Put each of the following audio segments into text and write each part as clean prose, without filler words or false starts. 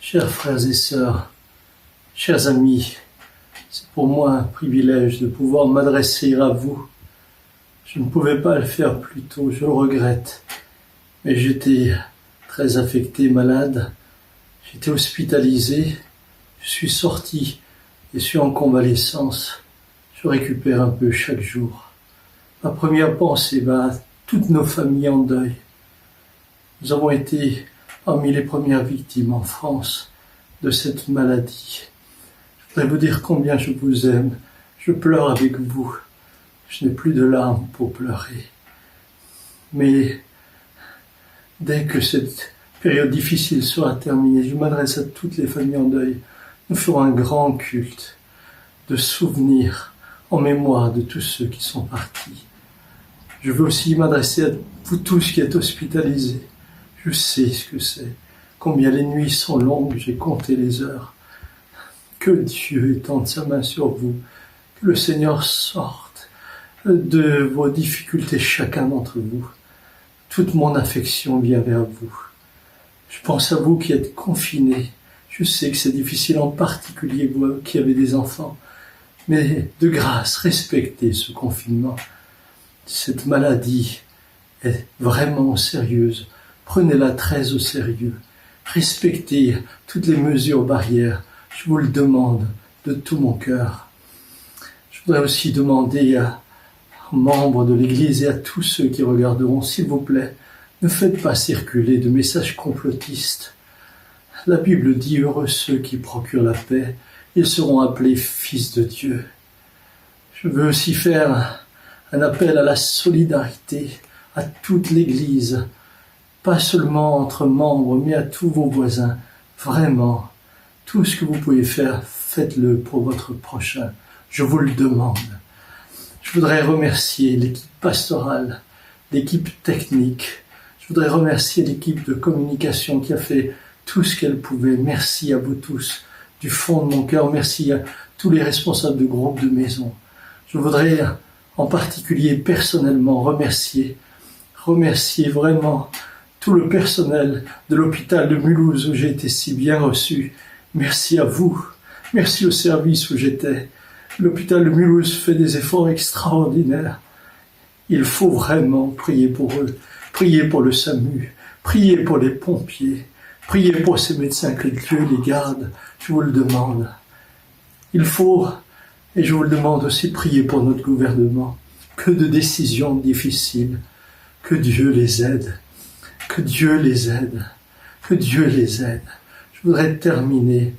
Chers frères et sœurs, chers amis, c'est pour moi un privilège de pouvoir m'adresser à vous. Je ne pouvais pas le faire plus tôt, je le regrette, mais j'étais très affecté, malade, j'étais hospitalisé, je suis sorti et suis en convalescence. Je récupère un peu chaque jour. Ma première pensée va à toutes nos familles en deuil. Nous avons été parmi les premières victimes en France de cette maladie. Je voudrais vous dire combien je vous aime. Je pleure avec vous. Je n'ai plus de larmes pour pleurer. Mais dès que cette période difficile sera terminée, je m'adresse à toutes les familles en deuil. Nous ferons un grand culte de souvenirs en mémoire de tous ceux qui sont partis. Je veux aussi m'adresser à vous tous qui êtes hospitalisés. Je sais ce que c'est, combien les nuits sont longues, j'ai compté les heures. Que Dieu étende sa main sur vous, que le Seigneur sorte de vos difficultés, chacun d'entre vous. Toute mon affection vient vers vous. Je pense à vous qui êtes confinés. Je sais que c'est difficile, en particulier vous qui avez des enfants. Mais de grâce, respectez ce confinement. Cette maladie est vraiment sérieuse. Prenez-la très au sérieux. Respectez toutes les mesures barrières. Je vous le demande de tout mon cœur. Je voudrais aussi demander aux membres de l'Église et à tous ceux qui regarderont, s'il vous plaît, ne faites pas circuler de messages complotistes. La Bible dit « Heureux ceux qui procurent la paix, ils seront appelés fils de Dieu ». Je veux aussi faire un appel à la solidarité, à toute l'Église, pas seulement entre membres, mais à tous vos voisins. Vraiment, tout ce que vous pouvez faire, faites-le pour votre prochain. Je vous le demande. Je voudrais remercier l'équipe pastorale, l'équipe technique. Je voudrais remercier l'équipe de communication qui a fait tout ce qu'elle pouvait. Merci à vous tous, du fond de mon cœur. Merci à tous les responsables de groupes de maison. Je voudrais en particulier personnellement remercier vraiment tout le personnel de l'hôpital de Mulhouse où j'ai été si bien reçu. Merci à vous. Merci au service où j'étais. L'hôpital de Mulhouse fait des efforts extraordinaires. Il faut vraiment prier pour eux. Prier pour le SAMU. Prier pour les pompiers. Prier pour ces médecins, que Dieu les garde. Je vous le demande. Il faut, et je vous le demande aussi, prier pour notre gouvernement. Que de décisions difficiles. Que Dieu les aide. Que Dieu les aide. Que Dieu les aide. Je voudrais terminer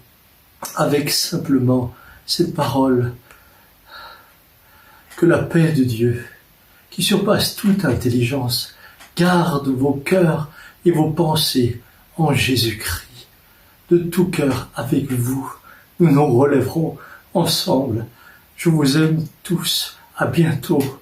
avec simplement cette parole. Que la paix de Dieu, qui surpasse toute intelligence, garde vos cœurs et vos pensées en Jésus-Christ. De tout cœur avec vous, nous nous relèverons ensemble. Je vous aime tous. À bientôt.